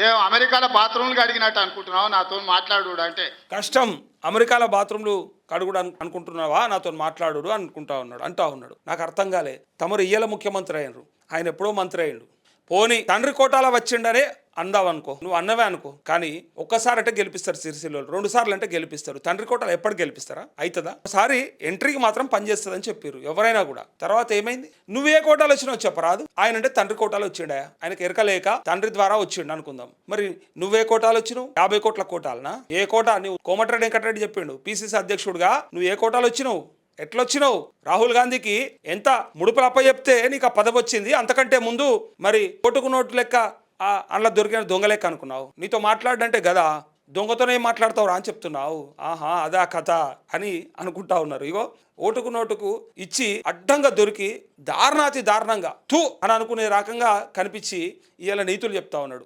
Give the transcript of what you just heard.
ఏ అమెరికాలో బాత్రూమ్లు అడిగినట్టు అనుకుంటున్నావు నాతో మాట్లాడు అంటే? కష్టం. అమెరికాలో బాత్రూమ్లు కడుగుడు అనుకుంటున్నావా, నాతో మాట్లాడు అంటా ఉన్నాడు. నాకు అర్థం కాలే. తమరు ఇయ్యల ముఖ్యమంత్రి అయినరు, ఆయన ఎప్పుడో మంత్రి అయ్యిండు. పోనీ తండ్రి కోటాల వచ్చిండనే అందావనుకో, నువ్వు అన్నవే అనుకో. కానీ ఒక్కసారి అంటే గెలిపిస్తారు సిరిసిల్లో, 2 సార్లు అంటే గెలిపిస్తారు. తండ్రి కోటాలు ఎప్పుడు గెలిపిస్తారా? అవుతుందా? ఒకసారి ఎంట్రీకి మాత్రం పనిచేస్తుందని చెప్పారు ఎవరైనా కూడా. తర్వాత ఏమైంది? నువ్వే కోటాలు వచ్చినావు చెప్పరాదు. ఆయన అంటే తండ్రి కోటాలు వచ్చిండా, ఆయనకు ఎరకలేక తండ్రి ద్వారా వచ్చిండు అనుకుందాం. మరి నువ్వే కోటాలు వచ్చినావు? 50 కోట్ల కోటాలనా? ఏ కోట? నువ్వు కోమటిరెడ్డి వెంకటరెడ్డి చెప్పిండు పిసిసి అధ్యక్షుడుగా, నువ్వు ఏ కోటాలు వచ్చినావు? ఎట్లొచ్చినావు? రాహుల్ గాంధీకి ఎంత ముడుపులు అప్పచెప్తే నీకు ఆ పదవి వచ్చింది? అంతకంటే ముందు మరి ఓటుకు నోటు లెక్క అందులో దొరికిన దొంగ లెక్క అనుకున్నావు. నీతో మాట్లాడంటే గదా, దొంగతోనే మాట్లాడతావురా అని చెప్తున్నావు. ఆహా, అదా కథ అని అనుకుంటా ఉన్నారు. ఇగో ఓటుకు నోటుకు ఇచ్చి అడ్డంగా దొరికి దారుణాతి దారుణంగా తూ అని అనుకునే రకంగా కనిపించి ఇవాళ నీతులు చెప్తా ఉన్నాడు.